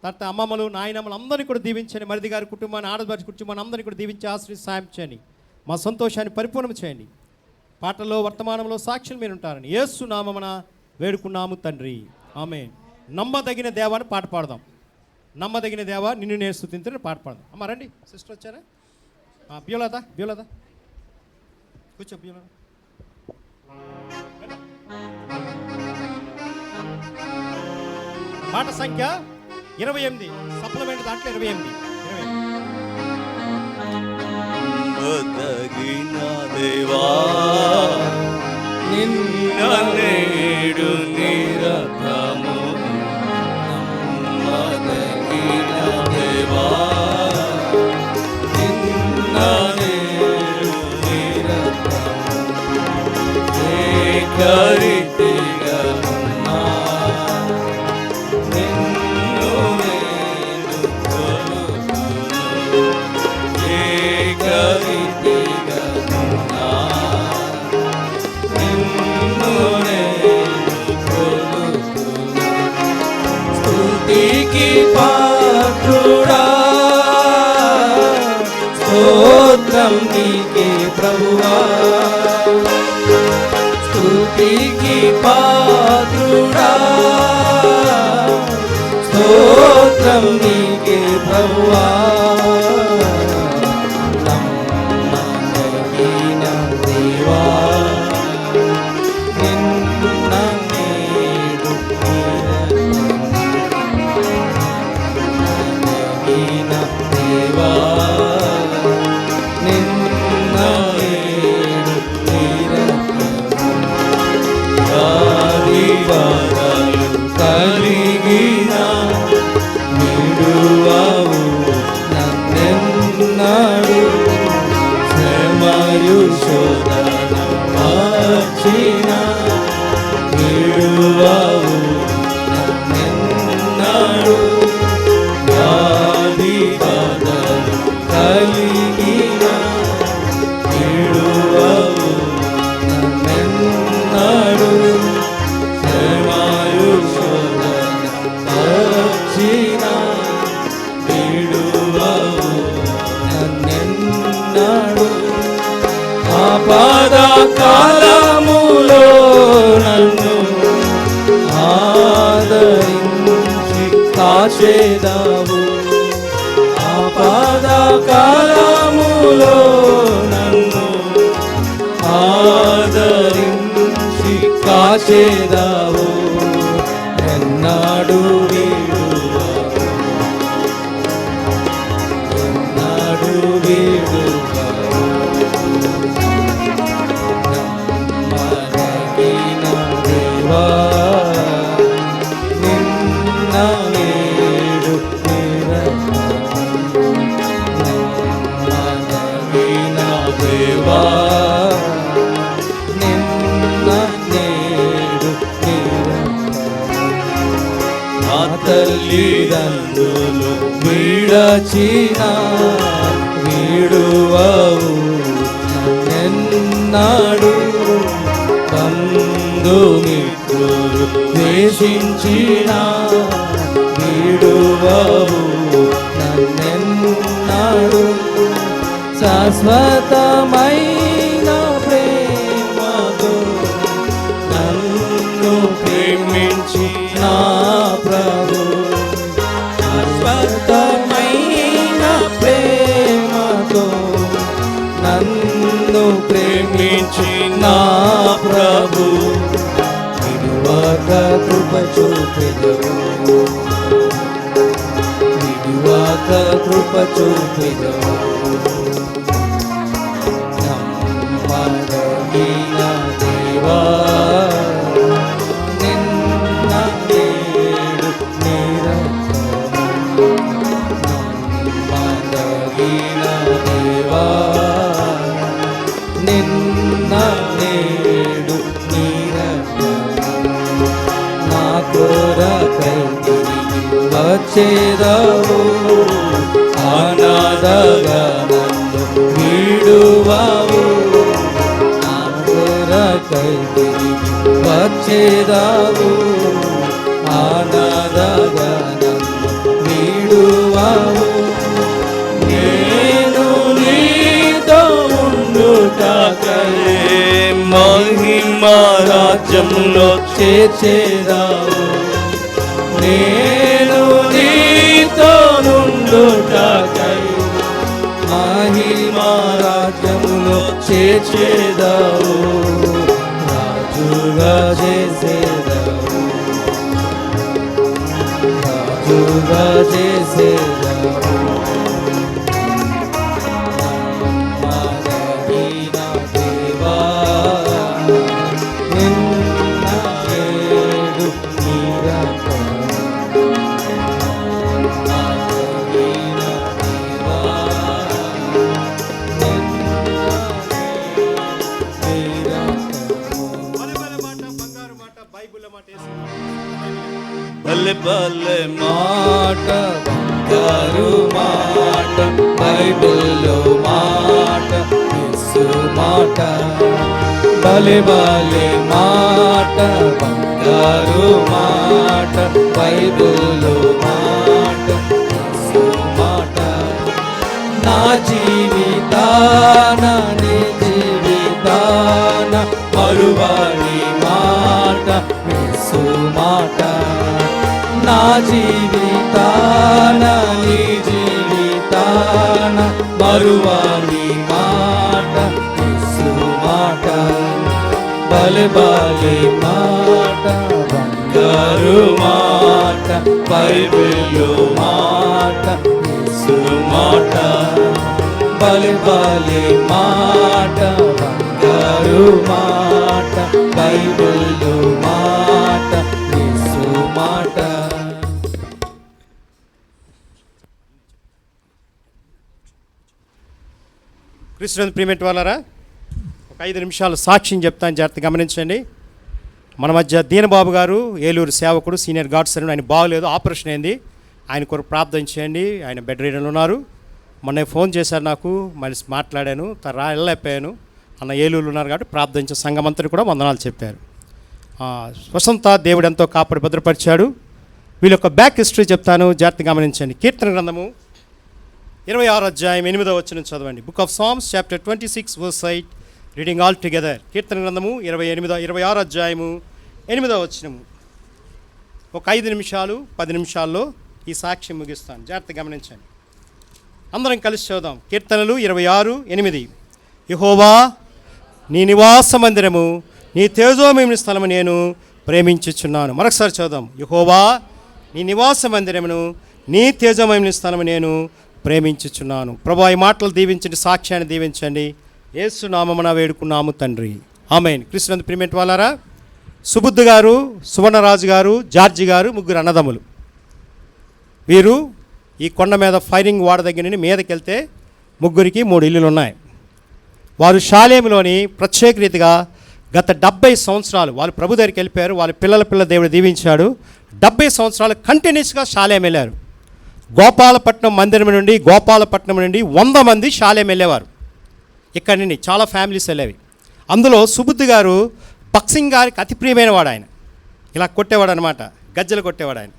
తర్వాత అమ్మమ్మలు నాయనమ్మలు అందరినీ కూడా దీవించండి. మరిది గారి కుటుంబాన్ని, ఆడపడుచు కుటుంబాన్ని అందరినీ కూడా దీవించి ఆశ్రయి సాయం చేయండి. మా సంతోషాన్ని పరిపూర్ణం చేయండి. పాటల్లో వర్తమానంలో సాక్షులు మీరు ఉంటారని యేసు నామమున వేడుకున్నాము తండ్రి, ఆమేన్. నమ్మదగిన దేవా అని పాట పాడదాం. నమ్మదగిన దేవా నిన్ను నేను స్తుతింతుని పాట పాడదాం. అమ్మ రండి, సిస్టర్ వచ్చారా? బ్యూలత కూర్చో. బ్యూలత పాట సంఖ్య 28, సప్లిమెంట్ దాంట్లో 28. నమ్మదగిన దేవా నిన్న నేడు నిరతము, నమ్మదగిన దేవా నిన్న నేడు నిరతము, ఏకరీతిగా ఉన్నా నిన్ను నేను కొలుతును, ఏకరీతిగా ఉన్నా నిన్ను నేను కొలుతును. స్తుతికి పాత్రుడా, స్తోత్రం నీకే ప్రభువా, స్తుతికి పాత్రుడా, స్తోత్రం నీకే ప్రభువా. నమ్మదగిన దేవా నిన్న నేడు నమ్మదగిన దేవా నిన్న నేడు గాలివానలు కలిగిన విడువవు నన్నెన్నడు, శ్రమయు శోధన మార్చిన విడువవు నన్నెన్నడు, గాలివానలు కలిగిన విడువవు నన్నెన్నడు, శ్రమయు శోధన మార్చిన విడువవు నన్నెన్నడు. ఆపద కాలములో నన్ను ఆదరించి కాచేదావు, ఆపద కాలములో నన్ను ఆదరించి కాచేదావు, ఎన్నాడు వీడువావు, ఎన్నాడు వీడువావు. నమ్మదగిన దేవా నిన్న నేడు నిరతము, నమ్మదగిన దేవా నిన్న నేడు నిరతము. నా తల్లిదండ్రులు విడచిన విడువవు నన్నెన్నడు, బంధుమిత్రులు ద్వేషించిన విడువవు నన్నెన్నడు, శాశ్వతమైన ప్రేమతో నన్ను ప్రేమించి నా ప్రభు, శాశ్వతమైన ప్రేమతో నన్ను ప్రేమించి నా ప్రభు, విడువక కృప చూపెదవు, విడువక కృప చూపెదవు. నమ్మదగిన దేవా నిన్న నేడు నిరతము, నమ్మదగిన దేవా నిన్న నేడు నిరతము. నా కొరకై తిరిగి వచ్చేదావు, అనాథగా నన్ను వీడువావు, నా కొరకై తిరిగి వచ్చేదావు, అనాథగా నన్ను రాజ్యములో చేర్చేదావు. నేను నీతో నుండుటకై మహిమా రాజ్యములో చేర్చేదావు. రాజుగా చేసేదావు, రాజుగా చేసేదావు. మదగిన దేవా నిన్న నేడు నీరకం. మదగిన దేవా నిన్న బలె బలె మాట బలె బలె మాట బైబిల్లో మాట యేసు మాట. బలె బలె మాట బంగారు మాట బైబిల్లో మాట యేసు మాట. నా జీవితాన నీ జీవితాన మరువని మాట యేసు మాట. నా జీవితాన నీ జీవితాన మరువని మాట యేసు మాట. బలె బలె మాట బంగారు మాట బైబిల్లో మాట యేసు మాట. బలె బలె మాట బంగారు మాట బైబిల్లో మాట యేసు మాట. క్రీస్తునందు ప్రియమైన వాళ్ళారా, ఒక 5 నిమిషాలు సాక్ష్యం చెప్తాను, జాగ్రత్త గమనించండి. మన మధ్య దీనబాబు గారు, ఏలూరు సేవకుడు, సీనియర్ గాడ్ సర్వెంట్. ఆయన బాగలేదు, ఆపరేషన్ అయింది. ఆయన కొరకు ప్రార్థన చేయండి. ఆయన బెడ్ రీడర్లో ఉన్నారు. మొన్న ఫోన్ చేశారు నాకు, మళ్ళీ మాట్లాడాను, వెళ్ళలేకపోయాను. అన్న ఏలూరులో ఉన్నారు కాబట్టి ప్రార్థించే సంఘమంతటి కూడా వందనాలు చెప్పారు. వసంత దేవుడు ఎంతో కాపాడి భద్రపరిచాడు. వీళ్ళ యొక్క బ్యాక్ హిస్టరీ చెప్తాను, జాగ్రత్త గమనించండి. కీర్తన గ్రంథము 26వ అధ్యాయం 8వ వచనం చదవండి. Book of Psalms chapter 26 verse 8, reading all together. కీర్తన గ్రంథము 26వ అధ్యాయము 8వ వచనము. ఒక 5 నిమిషాలు 10 నిమిషాల్లో ఈ సాక్ష్యం ముగిస్తాను, జాగ్రత్త గమనించండి. అందరం కలిసి చదువుదాం. కీర్తనలు 26:8. యెహోవా నీ నివాస మందిరము, నీ తేజోమయమైన స్థలము నేను ప్రేమించుచున్నాను. మరొకసారి చదువుదాం. యెహోవా నీ నివాస మందిరమును, నీ తేజోమయమైన స్థలము నేను ప్రేమించుచున్నాను. ప్రభువా ఈ మాటలు దీవించండి, సాక్ష్యాన్ని దీవించండి. యేసు నామమున వేడుకున్నాము తండ్రి, ఆమేన్. క్రీస్తునందు ప్రియమైన వాళ్ళారా, సుబుద్ధు గారు, సువర్ణరాజు గారు, జార్జి గారు, ముగ్గురు అన్నదమ్ములు. వీరు ఈ కొండ మీద ఫైరింగ్ వాడ దగ్గర నుండి మీదకి వెళ్తే ముగ్గురికి 3 ఇల్లులు ఉన్నాయి. వారు షాలేములోని ప్రత్యేక రీతిగా గత 70 సంవత్సరాలు వాళ్ళు ప్రభు దగ్గరికి వెళ్ళిపోయారు. వాళ్ళ పిల్లల దేవుడు దీవించాడు. 70 సంవత్సరాలు కంటిన్యూస్గా షాలేం వెళ్ళారు. గోపాలపట్నం మందిరం నుండి 100 మంది షాలేం వెళ్ళేవారు. ఇక్కడ నుండి చాలా ఫ్యామిలీస్ వెళ్ళేవి. అందులో సుబుద్ధి గారు బక్సింగ్ గారికి అతి ప్రియమైన వాడు. ఆయన ఇలా కొట్టేవాడు అనమాట, గజ్జలు కొట్టేవాడు. ఆయన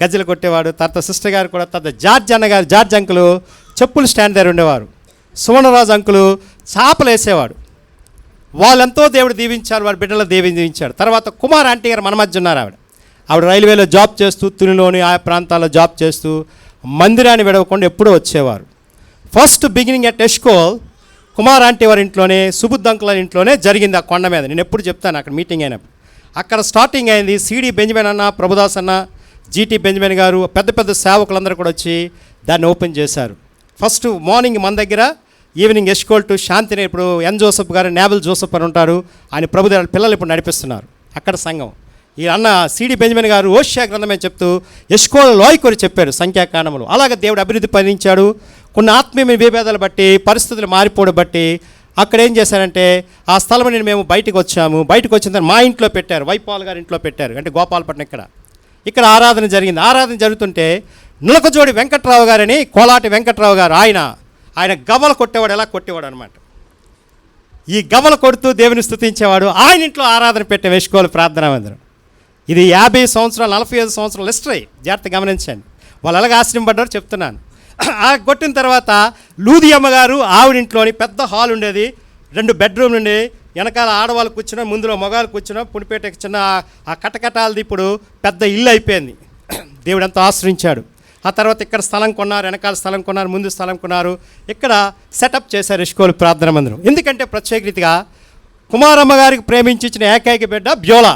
గజ్జలు కొట్టేవాడు. తర్వాత సిస్టర్ గారు కూడా, తర్వాత జార్జ్ అంకులు చెప్పులు స్టాండ్ దగ్గర ఉండేవారు. సువర్ణరాజు అంకులు చేపలు వేసేవాడు. వాళ్ళెంతో దేవుడు దీవించారు, వారి బిడ్డలు దీవించాడు. తర్వాత కుమార్ ఆంటీ గారు మన మధ్య ఉన్నారు. ఆవిడ రైల్వేలో జాబ్ చేస్తూ, తునిలోని ఆయా ప్రాంతాల్లో జాబ్ చేస్తూ మందిరాన్ని విడవకుండా ఎప్పుడూ వచ్చేవారు. First beginning at Eshkol Kumar aunty వారి ఇంట్లోనే, సుబుద్ధ్ అంకుల్ ఇంట్లోనే జరిగింది. ఆ కొండ మీద నేను ఎప్పుడు చెప్తాను, అక్కడ మీటింగ్ అయినప్పుడు అక్కడ స్టార్టింగ్ అయింది. సిడి బెంజమిన్ అన్న, ప్రభుదాస్ అన్న, జీటీ బెంజమిన్ గారు, పెద్ద పెద్ద సేవకులందరూ కూడా వచ్చి దాన్ని ఓపెన్ చేశారు. ఫస్ట్ మార్నింగ్ మన దగ్గర, ఈవినింగ్ ఎష్కోల్ టు శాంతిని. ఇప్పుడు ఎన్ జోసెఫ్ గారు, నేవల్ జోసెఫ్ అని ఉంటారు, ఆయన ప్రభు దగ్గర పిల్లలు ఇప్పుడు నడిపిస్తున్నారు అక్కడ సంఘం. ఈ అన్న సిడి బెంజమిన్ గారు ఓషియా గ్రంథమే చెప్తూ ఎష్కోల్ లోయకొని చెప్పారు సంఖ్యాకాండములు. అలాగే దేవుడు అభివృద్ధి పరిణించాడు. కొన్ని ఆత్మీయ విభేదాలు బట్టి, పరిస్థితులు మారిపోవడం బట్టి అక్కడ ఏం చేశారంటే, ఆ స్థలం నుండి మేము బయటకు వచ్చాము. బయటకు వచ్చిన తర్వాత మా ఇంట్లో పెట్టారు, వైపాల్ గారి ఇంట్లో పెట్టారు, అంటే గోపాలపట్నం. ఇక్కడ ఆరాధన జరిగింది. ఆరాధన జరుగుతుంటే నులకజోడి వెంకట్రావు గారని, కోలాటి వెంకట్రావు గారు, ఆయన గవ్వలు కొట్టేవాడు. ఎలా కొట్టేవాడు అనమాట, ఈ గవ్వలు కొడుతూ దేవుని స్తుతించేవాడు. ఆయన ఇంట్లో ఆరాధన పెట్టే వేసుకోవాలి ప్రార్థనా మందిరం. ఇది 50 సంవత్సరాలు 45 సంవత్సరాలు హిస్టరీ, జాగ్రత్త గమనించండి. వాళ్ళు ఎలాగ ఆశ్రయింపడ్డారో చెప్తున్నాను. ఆ కొట్టిన తర్వాత లూది అమ్మగారు ఆవిడింట్లోని పెద్ద హాల్ ఉండేది, 2 బెడ్రూమ్లు ఉండే, వెనకాల ఆడవాళ్ళు కూర్చున్నా, ముందులో మగవాళ్ళు కూర్చున్నా, పునిపేట చిన్న ఆ కటకటాలది ఇప్పుడు పెద్ద ఇల్లు అయిపోయింది. దేవుడు ఎంతో ఆశ్రయించాడు. ఆ తర్వాత ఇక్కడ స్థలం కొన్నారు, వెనకాల స్థలం కొన్నారు, ముందు స్థలం కొన్నారు. ఇక్కడ సెటప్ చేశారు ఇష్కోలు ప్రార్థన మందిరం. ఎందుకంటే ప్రత్యేక రీతిగా కుమారమ్మ గారికి ప్రేమించి ఇచ్చిన ఏకైక బిడ్డ బ్యోలా,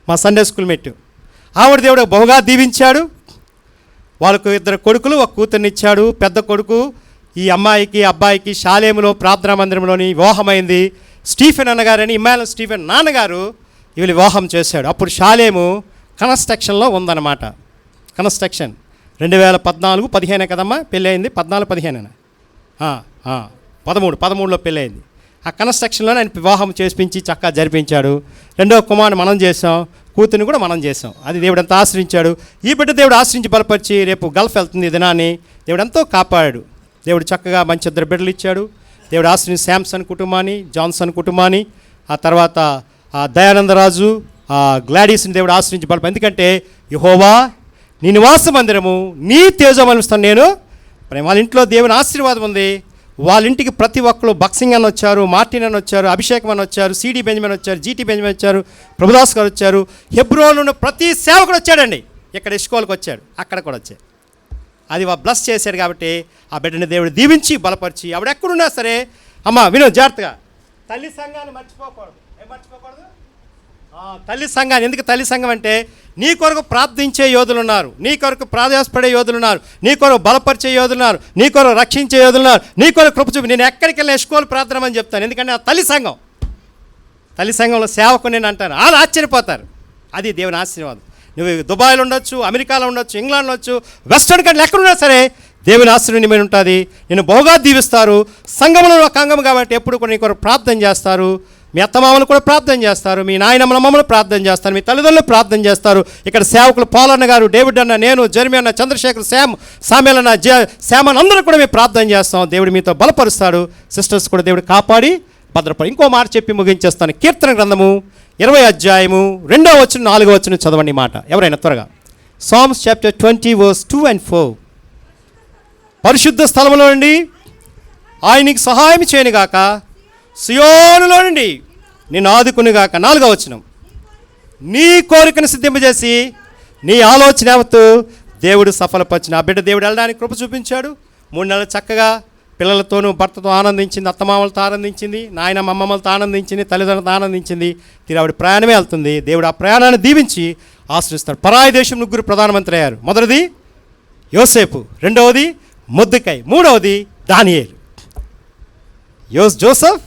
మా సండే స్కూల్ మెట్టు. ఆవిడ దేవుడు బహుగా దీవించాడు. వాళ్ళకు 2 కొడుకులు, 1 కూతుర్నిచ్చాడు. పెద్ద కొడుకు ఈ అమ్మాయికి అబ్బాయికి షాలేములో ప్రార్థనా మందిరంలోని వివాహమైంది. స్టీఫెన్ అన్నగారని ఇమ్మానుయేల్ స్టీఫెన్ నాన్నగారు వీళ్ళు వివాహం చేశాడు. అప్పుడు షాలేము కన్స్ట్రక్షన్లో ఉందన్నమాట. కన్స్ట్రక్షన్ 2014-15 కదమ్మా పెళ్ళి అయింది. 14-15 13లో పెళ్ళి అయింది. ఆ కన్స్ట్రక్షన్లో ఆయన వివాహం చేపించి చక్కగా జరిపించాడు. 2వ కుమారుని మనం చేసాం, కూతుర్ని కూడా మనం చేసాం. అది దేవుడు ఎంతో ఆశ్రయించాడు. ఈ బిడ్డ దేవుడు ఆశ్రయించి బలపరిచి రేపు గల్ఫ్ వెళ్తుంది ఈ దినాన్ని దేవుడు ఎంతో కాపాడాడు. దేవుడు చక్కగా మంచి 2 బిడ్డలు ఇచ్చాడు. దేవుడు ఆశ్రయించి శాంసన్ కుటుంబాన్ని, జాన్సన్ కుటుంబాన్ని, ఆ తర్వాత దయానందరాజు, గ్లాడీస్ని దేవుడు ఆశ్రయించి బలపరి. ఎందుకంటే యెహోవా నీ నివాస మందిరము నీ తేజమనిస్తాను నేను. వాళ్ళ ఇంట్లో దేవుని ఆశీర్వాదం ఉంది. వాళ్ళ ఇంటికి ప్రతి ఒక్కరు బక్సింగ్ అని వచ్చారు, మార్టిన్ అని వచ్చారు, అభిషేకం అని వచ్చారు, సిడి బెంజమిన్ వచ్చారు, జీటీ బెంజమిన్ వచ్చారు, ప్రభుదాస్ గారు వచ్చారు. హెబ్రోన్లో ఉన్న ప్రతి సేవకుడు వచ్చాడండి. ఇక్కడ ఇష్కోల్కి వచ్చాడు, అక్కడ కూడా వచ్చాడు. అది బ్లస్ చేశాడు. కాబట్టి ఆ బిడ్డని దేవుడు దీవించి బలపరిచి ఆవిడ ఎక్కడున్నా సరే, అమ్మ విను జాగ్రత్తగా, తల్లి సంఘాన్ని మర్చిపోకూడదు. ఏం మర్చిపోకూడదు? తల్లి సంఘాన్ని. ఎందుకు తల్లి సంఘం అంటే నీ కొరకు ప్రార్థించే యోధులు ఉన్నారు, నీ కొరకు ప్రయాసపడే యోధులు ఉన్నారు, నీ కొరకు బలపరిచే యోధులు ఉన్నారు, నీ కొరకు రక్షించే యోధులు ఉన్నారు, నీ కొరకు కృప చూపి. నేను ఎక్కడికి వెళ్ళిన ఎష్కోలు ప్రార్థన అని చెప్తాను. ఎందుకంటే ఆ తల్లి సంఘం, తల్లి సంఘంలో సేవకు నేను అంటాను. వాళ్ళు ఆశ్చర్యపోతారు. అది దేవుని ఆశీర్వాదం. నువ్వు దుబాయ్లో ఉండొచ్చు, అమెరికాలో ఉండొచ్చు, ఇంగ్లాండ్లో ఉండొచ్చు, వెస్టర్న్ కంట్రీ ఎక్కడున్నా సరే దేవుని ఆశీర్వాదం మీద ఉంటుంది. నేను బహుగా దీవిస్తారు. సంఘంలో ఒక అంగం కాబట్టి ఎప్పుడు కూడా నీ కొరకు ప్రార్థన చేస్తారు. మీ అత్తమామలు కూడా ప్రార్థన చేస్తారు, మీ నాయనమ్మల మమ్మల్ని ప్రార్థన చేస్తారు, మీ తల్లిదండ్రులు ప్రార్థన చేస్తారు. ఇక్కడ సేవకులు పాలన్న గారు, డేవిడ్ అన్న, నేను, జెర్మీ అన్న, చంద్రశేఖర్, శామ్యూల్ అన్న, శామన్ అందరూ కూడా మేము ప్రార్థన చేస్తాం. దేవుడు మీతో బలపరుస్తాడు. సిస్టర్స్ కూడా దేవుడు కాపాడి భద్రపడి. ఇంకో మాట చెప్పి ముగించేస్తాను. కీర్తన గ్రంథము 20 అధ్యాయము 2వ వచనం 4వ వచనం చదవండి మాట ఎవరైనా త్వరగా. Psalms chapter 20 verse 2 and 4. పరిశుద్ధ స్థలములో నుండి ఆయనకి సహాయం చేయనుగాక, సియోనులో నుండి నిన్ను ఆదుకునిగాక. 4వ వచనం. నీ కోరికను సిద్ధింపజేసి నీ ఆలోచన యావత్తు దేవుడు సఫలపరిచిన. ఆ బిడ్డ దేవుడు వెళ్ళడానికి కృప చూపించాడు. 3 నెలలు చక్కగా పిల్లలతోనూ భర్తతో ఆనందించింది, అత్తమామలతో ఆనందించింది, నాయన అమ్మమ్మలతో ఆనందించింది, తల్లిదండ్రులతో ఆనందించింది. ఆవిడ ప్రయాణమే వెళ్తుంది. దేవుడు ఆ ప్రయాణాన్ని దీవించి ఆశ్రయిస్తాడు. పరాయి దేశం 9 ప్రధానమంత్రి అయ్యారు. మొదటిది యోసేపు, 2వది మొర్దెకై, 3వది దానియేలు. Joseph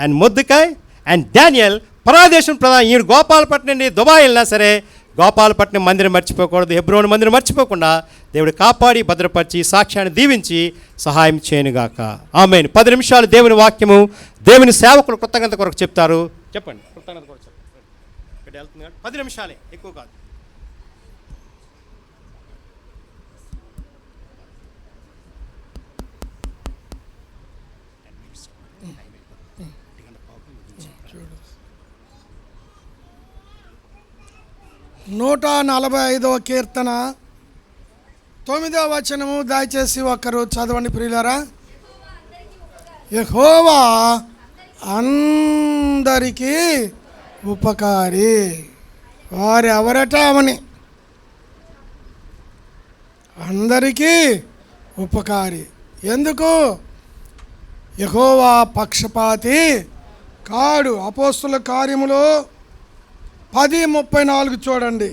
and Mordecai and Daniel పరాదేశం ప్రధాన. ఈయన గోపాలపట్నం నుండి దుబాయ్ వెళ్ళినా సరే గోపాలపట్నం మందిరం మర్చిపోకూడదు. హెబ్రోను మందిరం మర్చిపోకుండా దేవుడు కాపాడి భద్రపరిచి సాక్ష్యాన్ని దీవించి సహాయం చేయనుగాక. ఆమేన్. 10 నిమిషాలు దేవుని వాక్యము, దేవుని సేవకులు కృతజ్ఞత కొరకు చెప్తారు. చెప్పండి. కృతజ్ఞత కొరకు చెప్పండి. వెళ్తుంది 10 నిమిషాలే, ఎక్కువ కాదు. నూట 45వ కీర్తన 9వ వచనము దయచేసి ఒకరు చదవండి ప్రియులారా. యెహోవా అందరికీ ఉపకారి. వారు ఎవరట అవని? అందరికీ ఉపకారి. ఎందుకు? యెహోవా పక్షపాతి కాడు. అపోస్తుల కార్యములు 10:34 చూడండి.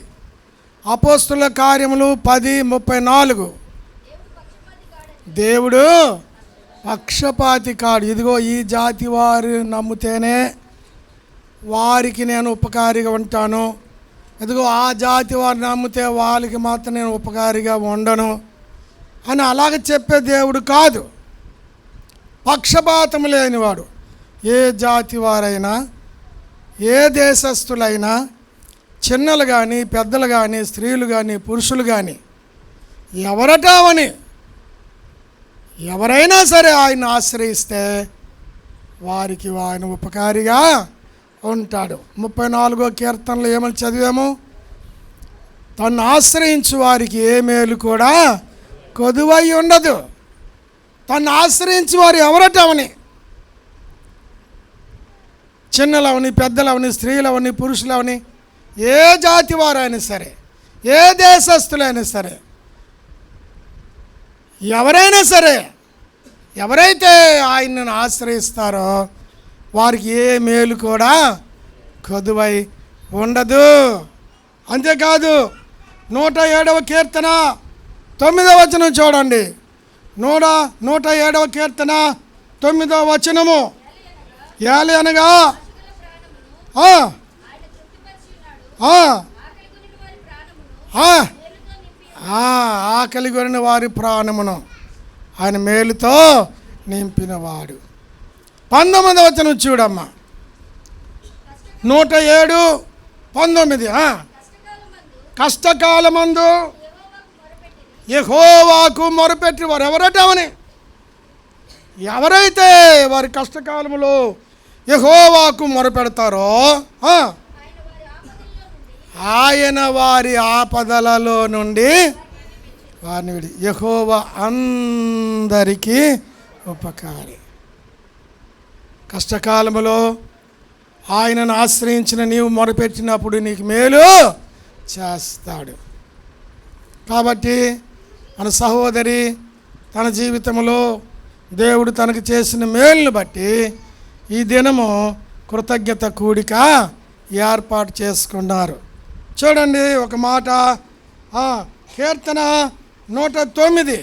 అపోస్తుల కార్యములు 10:34. దేవుడు పక్షపాతి కాడు. ఇదిగో ఈ జాతి వారు నమ్మితేనే వారికి నేను ఉపకారిగా ఉంటాను, ఇదిగో ఆ జాతి వారు నమ్మితే వాళ్ళకి మాత్రం నేను ఉపకారిగా ఉండను అని అలాగ చెప్పే దేవుడు కాదు. పక్షపాతం లేనివాడు. ఏ జాతి వారైనా, ఏ దేశస్థులైనా, చిన్నలు కానీ, పెద్దలు కానీ, స్త్రీలు కానీ, పురుషులు కానీ, ఎవరటావని ఎవరైనా సరే ఆయన ఆశ్రయిస్తే వారికి ఆయన ఉపకారిగా ఉంటాడు. 34వ కీర్తనలో ఏమని చదివాము? తను ఆశ్రయించు వారికి ఏ మేలు కూడా కొదువై ఉండదు. తను ఆశ్రయించు వారు ఎవరటవని చిన్నలవని, పెద్దలవని, స్త్రీలవని, పురుషులవని, ఏ జాతి వారైనా సరే, ఏ దేశస్తులైనా సరే, ఎవరైనా సరే, ఎవరైతే ఆయనను ఆశ్రయిస్తారో వారికి ఏ మేలు కూడా కొదువై ఉండదు. అంతేకాదు 107వ కీర్తన 9వ వచనం చూడండి. 107వ కీర్తన 9వ వచనము. ఏలి అనగా ఆకలి కొనిన వారి ప్రాణమును ఆయన మేలుతో నింపినవాడు. 19వ వచనం చూడమ్మా. 107:19. కష్టకాలమందు యెహోవాకు మొరపెట్టి వారు ఎవరటమని, ఎవరైతే వారి కష్టకాలంలో యెహోవాకు మొరపెడతారో ఆయన వారి ఆపదలలో నుండి వారిని విడి. యెహోవా అందరికీ ఉపకారి. కష్టకాలంలో ఆయనను ఆశ్రయించిన నీవు మొరపెట్టినప్పుడు నీకు మేలు చేస్తాడు. కాబట్టి మన సహోదరి తన జీవితంలో దేవుడు తనకు చేసిన మేలును బట్టి ఈ దినము కృతజ్ఞత కూడిక ఏర్పాటు చేసుకున్నారు. చూడండి ఒక మాట. కీర్తన 109,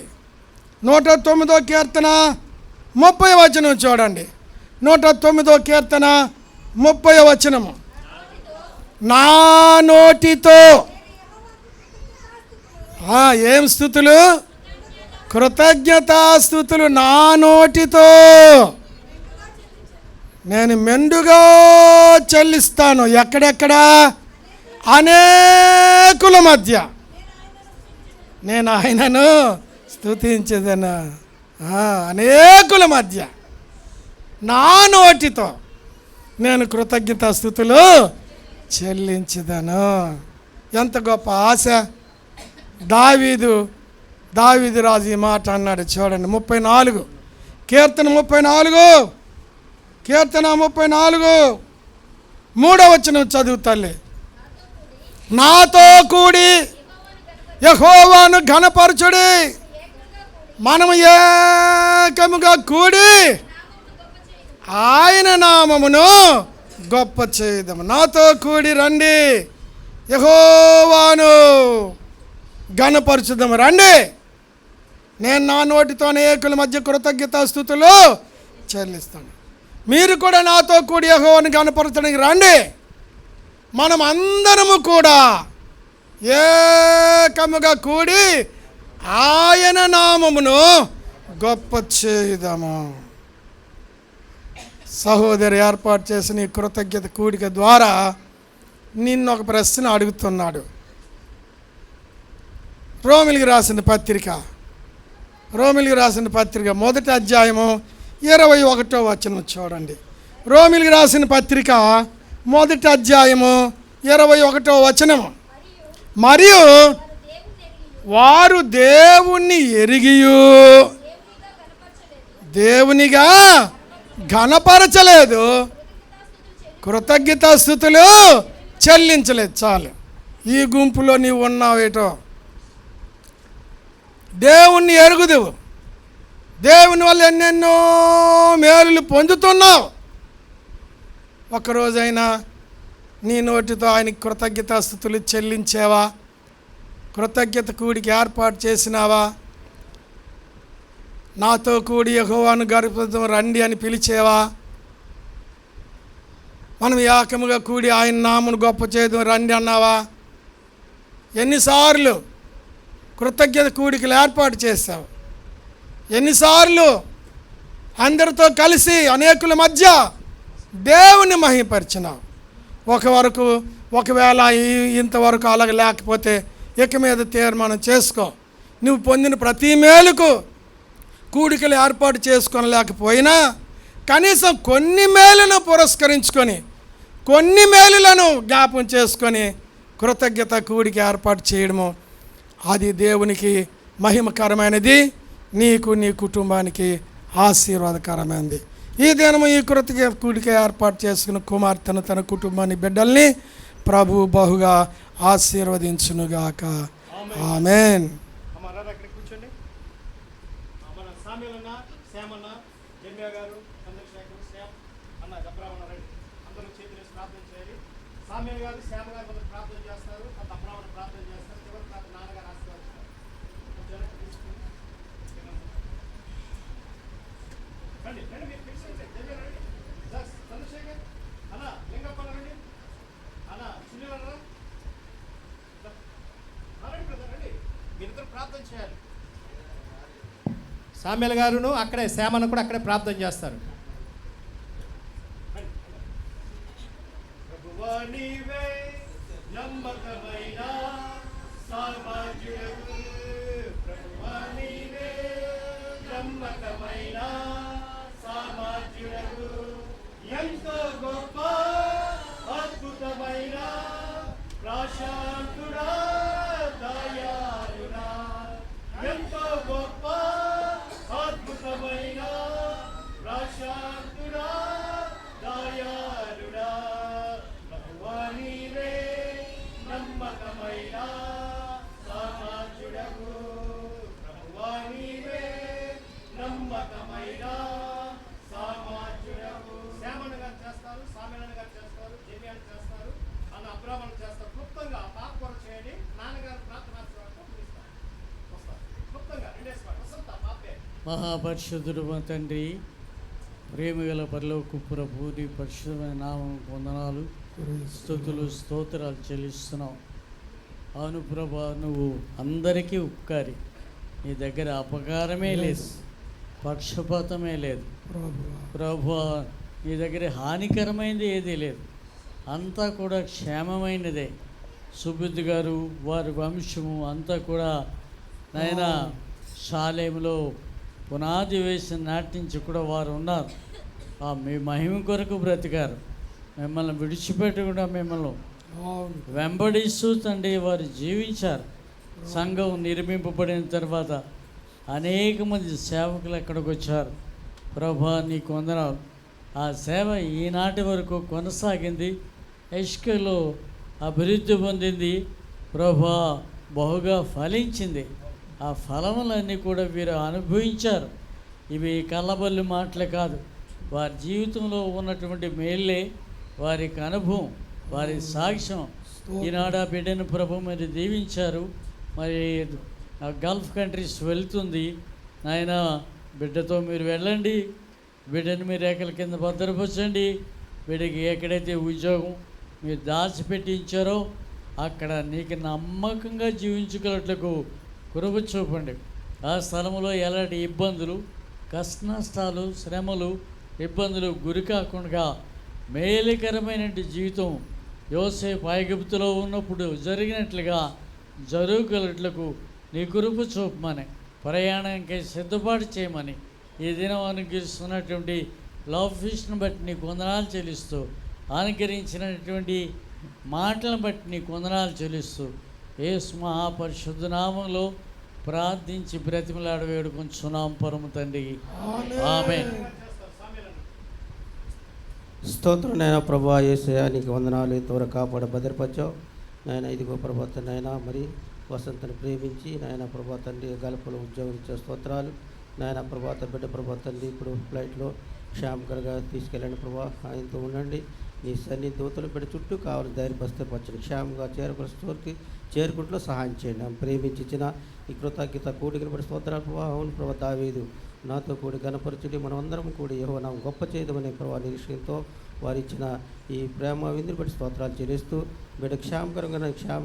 109వ కీర్తన 30వ వచనం చూడండి. 109వ కీర్తన 30వ వచనము. నా నోటితో ఏం స్తుతులు? కృతజ్ఞతాస్తుతులు నా నోటితో నేను మెండుగా చెల్లిస్తాను. ఎక్కడెక్కడ? అనేకుల మధ్య నేను ఆయనను స్తుతించదను. అనేకుల మధ్య నా నోటితో నేను కృతజ్ఞతాస్తుతులు చెల్లించదను. ఎంత గొప్ప ఆశ! దావీదు రాజు ఈ మాట అన్నాడు. చూడండి 34 కీర్తన 3వ వచనం చదువు తల్లి. నాతో కూడి యెహోవాను ఘనపరచుడి, మనము ఏకముగా కూడి ఆయన నామమును గొప్ప చేయుదము. నాతో కూడి రండి, యెహోవాను ఘనపరచుదాము. రండి, నేను నా నోటితో అనేకుల మధ్య కృతజ్ఞతాస్తుతులు చెల్లిస్తాను. మీరు కూడా నాతో కూడి యెహోవాను ఘనపరచడానికి రండి. మనం అందరము కూడా ఏకముగా కూడి ఆయన నామమును గొప్ప చేయుదాము. సహోదరు ఏర్పాటు చేసిన ఈ కృతజ్ఞత కూడిక ద్వారా నిన్ను ఒక ప్రశ్న అడుగుతున్నాడు. రోమిలికి రాసిన పత్రిక 1వ అధ్యాయము 21వ వచనం చూడండి. రోమిలికి రాసిన పత్రిక 1వ అధ్యాయము 21వ వచనము. మరియు వారు దేవుణ్ణి ఎరిగియు దేవునిగా ఘనపరచలేదు, కృతజ్ఞతాస్తుతులు చెల్లించలేదు. చాలు, ఈ గుంపులో నీవు ఉన్నావేటో. దేవుణ్ణి ఎరుగుదువు, దేవుని వల్ల ఎన్నెన్నో మేలులు పొందుతున్నావు. ఒకరోజైనా నీ నోటితో ఆయనకి కృతజ్ఞతాస్తుతులు చెల్లించావా? కృతజ్ఞత కూడికి ఏర్పాటు చేసినావా? నాతో కూడి యెహోవాను ఘనపరచుదాము రండి అని పిలిచేవా? మనం ఏకముగా కూడి ఆయన నామమును గొప్ప చేద్దాం రండి అన్నావా? ఎన్నిసార్లు కృతజ్ఞత కూడికలు ఏర్పాటు చేశావు? ఎన్నిసార్లు అందరితో కలిసి అనేకుల మధ్య దేవుని మహిమపరిచినావు? ఒకవేళ ఇంతవరకు అలాగ లేకపోతే ఇక మీద తీర్మానం చేసుకో. నువ్వు పొందిన ప్రతి మేలుకు కూడికలు ఏర్పాటు చేసుకోలేకపోయినా కనీసం కొన్ని మేలును పురస్కరించుకొని, కొన్ని మేలులను జ్ఞాపం చేసుకొని కృతజ్ఞత కూడిక ఏర్పాటు చేయడము అది దేవునికి మహిమకరమైనది, నీకు నీ కుటుంబానికి ఆశీర్వాదకరమైనది. ఈ దినము ఈ కృతజ్ఞ కూడిక ఏర్పాటు చేసుకున్న కుమార్తెను, తన కుటుంబాన్ని, బిడ్డల్ని ప్రభు బహుగా ఆశీర్వదించునుగాక. ఆమేన్. అమ్మ రా ఇక్కడ కూర్చోండి. మన సామ్యులన్న, శ్యామన్న, జన్య గారు, చంద్రశేఖర్, శ్యామ్ అన్న, అబ్రాహ్మణ రండి. అందరూ చేతులు వేసి ప్రార్థన చేయాలి. సామ్య గారు, శ్యామ గారు కొందరు ప్రార్థన చేస్తారు, కొంత అబ్రాహ్మణ ప్రార్థన చేస్తారు, చివరి ప్రార్థన నాన్నగారు ఆశీర్వదిస్తారు. కొంచెం వెనక్కి తీసుకుని రండి రండి, మీరు ఫిక్స్ అయితే జన్య రండి. చంద్రశేఖర్ అన్న, లింగప్ప రండి అన్న, సునీల్ అన్న రండి, మీరిద్దరు ప్రార్థన చేయాలి. సామ్యుల గారును అక్కడే, శ్యామన్న కూడా అక్కడే ప్రార్థన చేస్తారు. ప్రభువా నీవే నమ్మకమైన సామాన్యుడవు, ప్రభువా నీవే నమ్మకమైన సామాన్యుడవు, ఎంతో గొప్ప అద్భుతమైన ప్రశాంతుడా, దయాళుడా, ఎంతో గొప్ప అద్భుతమైన ప్రశాంతుడా, దయాళుడా, ప్రభువా నీవే నమ్మకమైన సామాన్యుడవు, ప్రభువా నీవే నమ్మకమైన సామాన్యుడవు. శ్యామన్న గారు చేస్తారు, సామ్యన్న గారు చేస్తారు, జమియాన్ని చేస్తారు, అన్న అబ్రాహ్మణ చేస్తారు. క్లుప్తంగా పాప కొరకు చేయండి. నాన్నగారు ప్రార్థన వస్తారు. క్లుప్తంగా రెండేసి వసంత పాపే. మహాపరిశుద్ధుడు మా తండ్రి, ప్రేమగల పరలోకపు ప్రభు, నీ పరిశుద్ధమైన నామం వందనాలు, స్తుతులు, స్తోత్రాలు చెల్లిస్తున్నాం. అవును ప్రభా, నువ్వు అందరికీ ఉపకారి. నీ దగ్గర అపకారమే లేదు, పక్షపాతమే లేదు ప్రభా. నీ దగ్గర హానికరమైనది ఏదీ లేదు, అంతా కూడా క్షేమమైనదే. సుబుద్ధి గారు, వారి వంశము అంతా కూడా నాయన శాలేములో పునాది వేసి నాటించి కూడా వారు ఉన్నారు. మీ మహిమ కొరకు బ్రతికారు. మిమ్మల్ని విడిచిపెట్టకుండా మిమ్మల్ని వెంబడిస్తూ తండ్రి వారు జీవించారు. సంఘం నిర్మింపబడిన తర్వాత అనేక మంది సేవకులు ఎక్కడికి వచ్చారు. ప్రభా నీకు వందనాలు. ఆ సేవ ఈనాటి వరకు కొనసాగింది, ఇష్కలో అభివృద్ధి పొందింది ప్రభా, బహుగా ఫలించింది. ఆ ఫలములన్నీ కూడా వీరు అనుభవించారు. ఇవి కళ్ళబల్లి మాటలే కాదు, వారి జీవితంలో ఉన్నటువంటి మేళ్ళే వారికి అనుభవం, వారి సాక్ష్యం. ఈనాడు ఆ బిడ్డను ప్రభు మీరు దీవించారు. మరి గల్ఫ్ కంట్రీస్ వెళ్తుంది నాయన, బిడ్డతో మీరు వెళ్ళండి, బిడ్డను మీరు రేఖల కింద భద్రపరచండి. వీడికి ఎక్కడైతే ఉద్యోగం మీరు దాచిపెట్టించారో అక్కడ నీకు నమ్మకంగా జీవించగలట్లకు కృప చూపండి. ఆ స్థలంలో ఎలాంటి ఇబ్బందులు, కష్ట నష్టాలు, శ్రమలు, ఇబ్బందులు గురి కాకుండా మేలుకరమైన జీవితం యోసేపు ఐగుప్తులో ఉన్నప్పుడు జరిగినట్లుగా జరగగలట్లకు నీ కృప చూపమని, ప్రయాణానికి సిద్ధపాటు చేయమని ఈ దినం అనుగ్రహిస్తున్నటువంటి లవ్ ఫిష్ను బట్టి నీకు వందనాలు చెల్లిస్తూ, అనుగ్రహించినటువంటి మాటలను బట్టి నీకు వందనాలు చెల్లిస్తూ, యేసు మహాపరిశుద్ధ నామంలో ప్రార్థించి బ్రతిమలాడ వేడుకొంచున్నాం పరమ తండ్రి, ఆమేన్. స్తోత్రం నాయన ప్రభా. యేసయ్యా నీకు వందనాలు, తోర కాపాడ భద్రపరచావు నాయన. ఇదిగో ప్రభా నాయన, మరి వసంతను ప్రేమించి నాయన ప్రభా తండ్రి గల్ఫ్లో ఉద్యోగం ఇచ్చే స్తోత్రాలు నాయన. ప్రభాత బిడ్డ ప్రభా తండ్రి ఇప్పుడు ఫ్లైట్లో శ్యామ్ గారుగా తీసుకెళ్ళండి ప్రభా, ఆయనతో ఉండండి. నీ సన్ని దూతలు బిడ్డ చుట్టూ కావాలి ధైర్యపరచండి. శ్యామ్గా చేరుకుంటూ సహాయం చేయండి. ఆమె ప్రేమించిన ఈ కృతజ్ఞత కూడికను బట్టి స్తోత్రాలు ప్రభా. అవును ప్రభా, దావీదు నాతో కూడి గణపరచుడి, మనం అందరం కూడి యెహోవా నామం గొప్ప చేయదమనే ప్రభా నిరీక్షణతో వారు ఇచ్చిన ఈ ప్రేమ విందుని బట్టి స్తోత్రాలు చెల్లిస్తూ బిడ్డ క్షేమకరంగా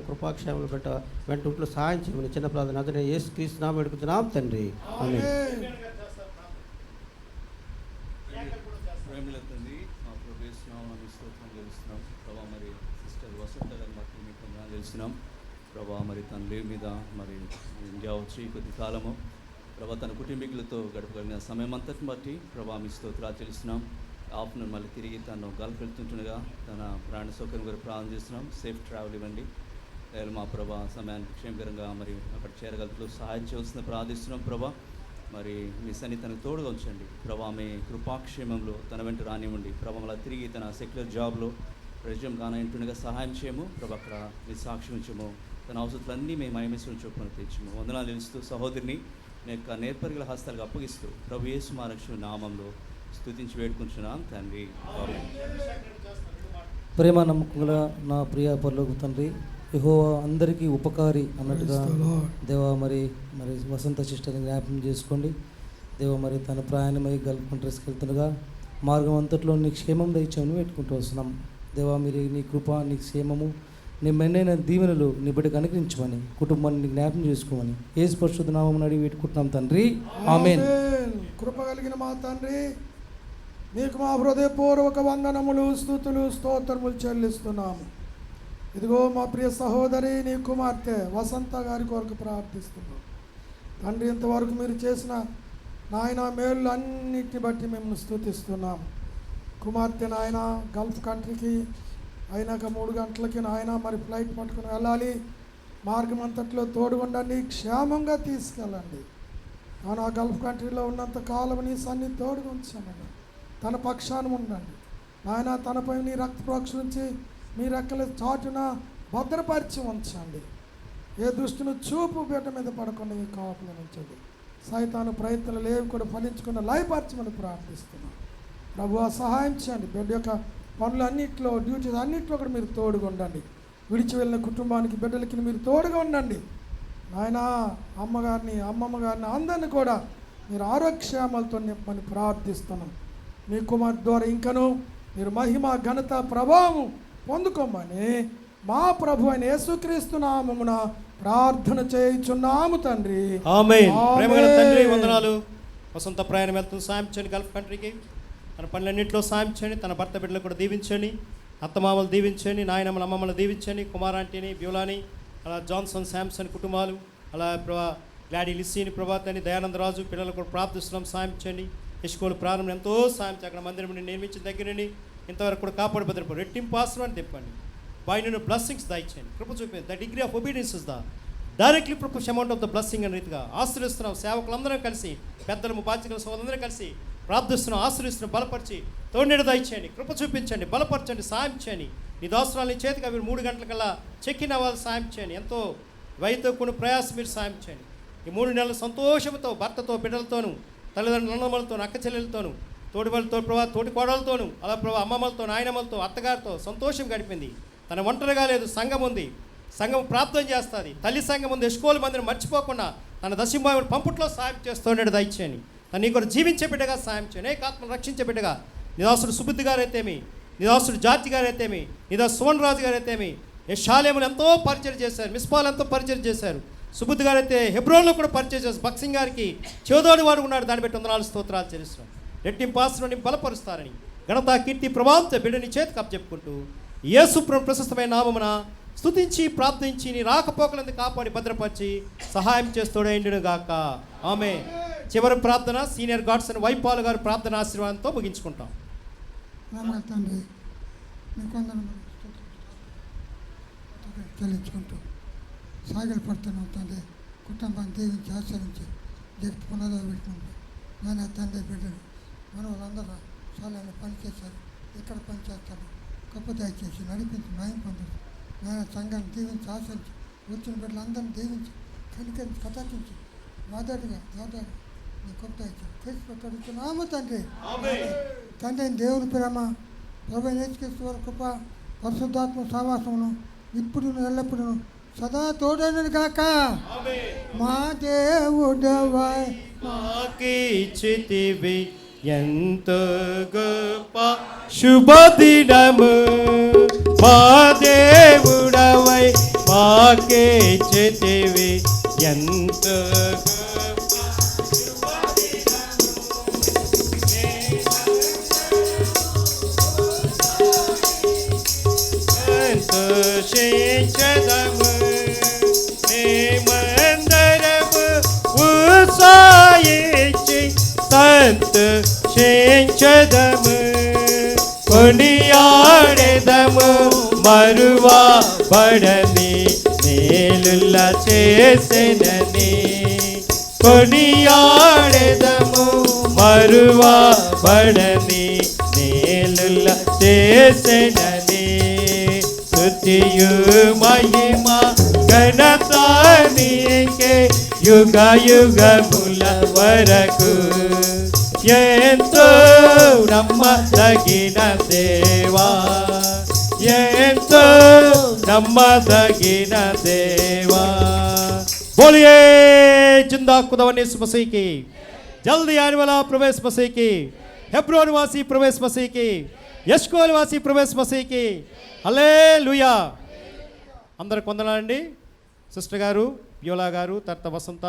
కృపాక్షేమలు బిడ్డ వెంట ఇంట్లో సహాయం చేయమని చిన్న ప్రార్థన అతనే యేసుక్రీస్తు నామమున వేడుకుంటున్నాం తండ్రి, ఆమేన్. ప్రేమల తండ్రి, మా ప్రభు యేసు నామమున స్తోత్రం చెల్లిస్తున్నాం ప్రభా. మరి సిస్టర్ వసంత గారి మాకు మీకు వందనాలు తెలుస్తున్నాం ప్రభా. మరి తన లీవ్ మీద మరి ఇండియా వచ్చి కొద్ది కాలము ప్రభా తన కుటుంబీకులతో గడపగలిగిన సమయం అంతటిని బట్టి ప్రభా మీ స్తోత్రాలు చెల్లిస్తున్నాం. ఆఫ్టర్నూన్ మళ్ళీ తిరిగి తను గల్ఫ్ వెళ్తుంటుండగా తన ప్రాణ సౌకర్యం కూడా ప్రార్థన చేస్తున్నాం. సేఫ్ ట్రావెల్ ఇవ్వండి మా ప్రభా. సమయానికి క్షేమకరంగా మరి అక్కడ చేరగలుగుతూ సహాయం చేయవలసిన ప్రార్థిస్తున్నాం ప్రభా. మరి మీ సన్నిధిని తోడుగా ఉంచండి ప్రభా. మీ కృపాక్షేమంలో తన వెంట రానివ్వండి ప్రభా. మళ్ళీ తిరిగి తన సెక్యులర్ జాబ్లో ప్రజం కానంటుండగా సహాయం చేయము ప్రభా. అక్కడ మీ సాక్ష్యం ఉంచము, తన అవసరాలన్నీ మేము మహిమేశ్వరం చొప్పున తెచ్చము. వందనాలు తెలుస్తూ సహోదరిని మీ యొక్క నేర్పరిగల హస్తాలకు అప్పగిస్తూ ప్రభు యేసు మా రక్షణ నామంలో స్తుతించి వేడుకుంటున్నాం తండ్రి. ఆమేన్. ప్రేమ నమ్మకంగా నా ప్రియ పరలోక తండ్రి, యెహోవా అందరికీ ఉపకారి అన్నట్టుగా దేవా మరి వసంత సిస్టర్ని జ్ఞాపకం చేసుకోండి దేవా. మరి తన ప్రయాణమై గల్ఫ్ కంట్రీస్కి వెళ్తుండగా మార్గం అంతట్లో నీ క్షేమం దయచేయమని పెట్టుకుంటూ వస్తున్నాం దేవా. మీరు నీ కృప, నీ క్షేమము, నీ మెండైన దీవెనలు నీ బిడ్డకు అనుగ్రహించమని, కుటుంబాన్ని జ్ఞాపకం చేసుకోమని యేసు పరిశుద్ధ నామమున అడిగి పెట్టుకుంటున్నాం తండ్రి. ఆమేన్. కృప కలిగిన మా తండ్రి, మీకు మా హృదయపూర్వక వందనములు, స్తుతులు, స్తోత్రములు చెల్లిస్తున్నాము. ఇదిగో మా ప్రియ సహోదరి నీ కుమార్తె వసంత గారి కొరకు ప్రార్థిస్తున్నాం తండ్రి. ఇంతవరకు మీరు చేసిన నాయన మేలు అన్నిటిని బట్టి మేము స్తుతిస్తున్నాము. కుమార్తె నాయన గల్ఫ్ కంట్రీకి అయినాక 3 గంటలకి నాయన మరి ఫ్లైట్ పట్టుకుని వెళ్ళాలి. మార్గం అంతట్లో తోడుగుండండి, క్షేమంగా తీసుకెళ్ళండి. కానీ ఆ గల్ఫ్ కంట్రీలో ఉన్నంత కాలం నీ సన్నిధి తోడుగా ఉంచండి, తన పక్షాన ఉండండి నాయన. తనపై నీ రక్త ప్రోక్ష నుంచి మీ రెక్కల చాటున భద్రపరిచి ఉంచండి. ఏ దుష్టును చూపు బిడ్డ మీద పడకుండా మీ కాపులను ఉంచండి. సైతాను ప్రయత్నాలు ఏవి కూడా ఫలించకుండా లయపరచమని ప్రార్థిస్తున్నాం ప్రభువా. సహాయం చేయండి. బిడ్డ యొక్క పనులు అన్నింటిలో, డ్యూటీస్ అన్నింటిలో కూడా మీరు తోడుగా ఉండండి. విడిచి వెళ్ళిన కుటుంబానికి, బిడ్డలకి మీరు తోడుగా ఉండండి నాయన. అమ్మగారిని, అమ్మమ్మ గారిని అందరిని కూడా మీరు ఆరోగ్యక్షేమాలతో నింపమని ప్రార్థిస్తున్నాం. మీ కుమార్ ద్వారా ఇంకను మీరు మహిమ, ఘనత, ప్రభావం పొందుకోమని మా ప్రభు అయిన యేసుక్రీస్తు నామమున ప్రార్థన చేయుచున్నాము తండ్రి. ఆమేన్. ప్రేమగల తండ్రి వందనాలు. వసంత ప్రయాణం వెళ్తుంది, సాయం చేయండి గల్ఫ్ కంట్రీకి. తన పనులన్నింటిలో సాయం చేయండి. తన భర్త బిడ్డలు కూడా దీవించండి. అత్తమామలు దీవించండి, నాయనమ్మల అమ్మమ్మలు దీవించండి. కుమారాంటిని, బ్యూలాని, అలా జాన్సన్, శాంసన్ కుటుంబాలు, అలా ప్రభా గ్లాడీ లిస్సీని, ప్రభాతని, దయానందరాజు పిల్లలు కూడా ప్రార్థిస్తున్నాం. సాయం చేయండి. యశ్కోలు ప్రారంభం ఎంతో సాయం చేయండి. అక్కడ మందిరం నిర్మించిన దగ్గర నుండి ఇంతవరకు కూడా కాపాడు భద్రపడు రెట్టింపు ఆశ్రమాన్ని తెప్పండి. బైండ్ బ్లెస్సింగ్స్ దయచేయండి. కృప చూపింది. The degree of obedience is the directly proportion amount of the blessing అనే రీతిగా ఆశ్రయిస్తున్నాం. సేవకులందరం కలిసి, పెద్దలు, బాధ్యతల సోదరులందరం కలిసి ప్రార్థిస్తున్నాం, ఆశ్రయిస్తున్నాం. బలపరిచి తోడేడు దయచేయండి, కృప చూపించండి, బలపరచండి, సాయం చేయండి. నీ దాసురాలని చేతికి అవి 3 గంటలకల్లా చెక్కిన వాళ్ళు సాయం చేయండి. ఎంతో వయతో కొన్ని ప్రయాసం మీరు సాయం చేయండి. ఈ 3 నెలలు సంతోషంతో భర్తతో, బిడ్డలతోనూ, తల్లిదండ్రుల అన్నమ్మలతో, అక్క చెల్లెలతోనూ, తోడివాళ్ళతో, ప్రభా తోటి కోడలతోనూ, అలా ప్రభా అమ్మమ్మలతో, నాయనమ్మలతో, అత్తగారితో సంతోషం గడిపింది. తన ఒంటరిగా లేదు, సంఘం ఉంది, సంఘం ప్రార్థన చేస్తుంది. తల్లి సంఘం ఉంది. యెష్కోలు మందిరం మర్చిపోకుండా తన దశంభాగం పంపుట్లో సాయం చేస్తున్నాడు. దయచేయండి. తను నీ కూడా జీవించే బిడ్డగా సాయం చేయండి. ఏకాత్మను రక్షించే బిడ్డగా నిదాసుడు సుబుద్ధి గారైతేమి, నిదాసుడు జాతి గారైతేమి, నిదాసు సువన్ రాజు గారైతేమి, యెషాలేములు ఎంతో పరిచయం చేశారు, మిస్పాలు ఎంతో పరిచయం చేశారు. సుబుద్ధి గారైతే హెబ్రోన్లో కూడా పరిచయం చేశారు. బక్సింగ్ గారికి చేదోడు వాడు ఉన్నాడు. దాన్ని బట్టి 104 స్తోత్రాలు చెల్లిస్తున్నాం. రెట్టింపు ఆశ్రమాన్ని బలపరుస్తారని ఘనత, కీర్తి, ప్రభావంతో బిడ్డని చేతికి అప్పచెప్పుకుంటూ యేసు ప్రశస్తమైన నామమున స్తుతించి ప్రార్థించి నీ రాకపోకలందు కాపాడి భద్రపరిచి సహాయం చేస్తూడేండును గాక. ఆమేన్. చివరి ప్రార్థన సీనియర్ గాడ్సన్ వైపాల్ గారు ప్రార్థన ఆశీర్వాదంతో ముగించుకుంటాం. తండ్రి మీకు చెల్లించుకుంటూ సాగిలు పడుతున్నాం తండ్రి. కుటుంబాన్ని దీవించి ఆచరించి జగత్ పునరుద్ధరణ పెట్టుకుంటూ నేను తండ్రి బిడ్డలు మన వాళ్ళందరూ చాలా పని చేశారు, ఇక్కడ పని చేస్తారు. గొప్ప దయచేసి నడిపించి భయం పొందరు. నేను సంఘాన్ని దీవించి ఆచరించి వచ్చిన బిడ్డలందరినీ దీవించి కనికరించి కథించి మొదటిగా నీ గొప్ప దయచేసి క్రీస్తు అడుగుతున్నాము తండ్రి. తండ్రి దేవుని ప్రేమ, ప్రభు యేసుక్రీస్తు వారి కృప, పరిశుద్ధాత్మ సహవాసమును ఇప్పుడు ఎల్లప్పుడూ సదా తోడైనది కాక. మా దేవుడవై మాకిచ్చితివి ఎంతో గొప్ప శుభదినము. మా దేవుడవై మాకిచ్చితివి ఎంతో సంతోషించదము. మేమందరము ఉత్సాహించి సంతోషించదము. కొనియాడెదము మరువా పడని మేలుల చేసినని. కొనియాడెదము మరువబడని మేలుల చేసెనని స్తుతియు మహిమ ఘనత నీకే యుగ యుగముల వరకు ఎంతో నమ్మదగిన దేవా ఎంతో నమ్మదగిన దేవా बोलिए जिंदा खुदावन यीशु मसीह की जल्दी आने वाला प्रवेश मसीह की हेब्रोन वासी प्रवेश मसीह की यशकोल वासी प्रवेश मसीह की హల్లెలూయా అందరికి వందనాలండి. సిస్టర్ గారు వ్యోలా గారు తర్వాత వసంత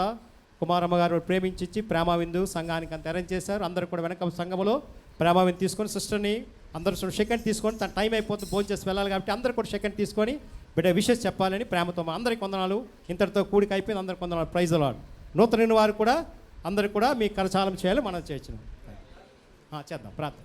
కుమారమ్మ గారు ప్రేమించి ప్రేమావిందు సంఘానికి అంత అరేంజ్ చేశారు. అందరూ కూడా వెనక సంఘంలో ప్రేమావిందు తీసుకొని సిస్టర్ని అందరూ సెకండ్ తీసుకొని తన టైం అయిపోతుంది భోజనం చేసి వెళ్ళాలి కాబట్టి అందరూ కూడా సెకండ్ తీసుకొని బిడ్డ విషెస్ చెప్పాలని ప్రేమతో అందరికి వందనాలు. ఇంతటితో కూడిక అయిపోయింది. అందరికి వందనాలు. Praise the Lord. నూతన వారు కూడా అందరికి కూడా మీ కరచాలం చేయాలి. మనం చేయొచ్చు. చేద్దాం ప్రార్థన.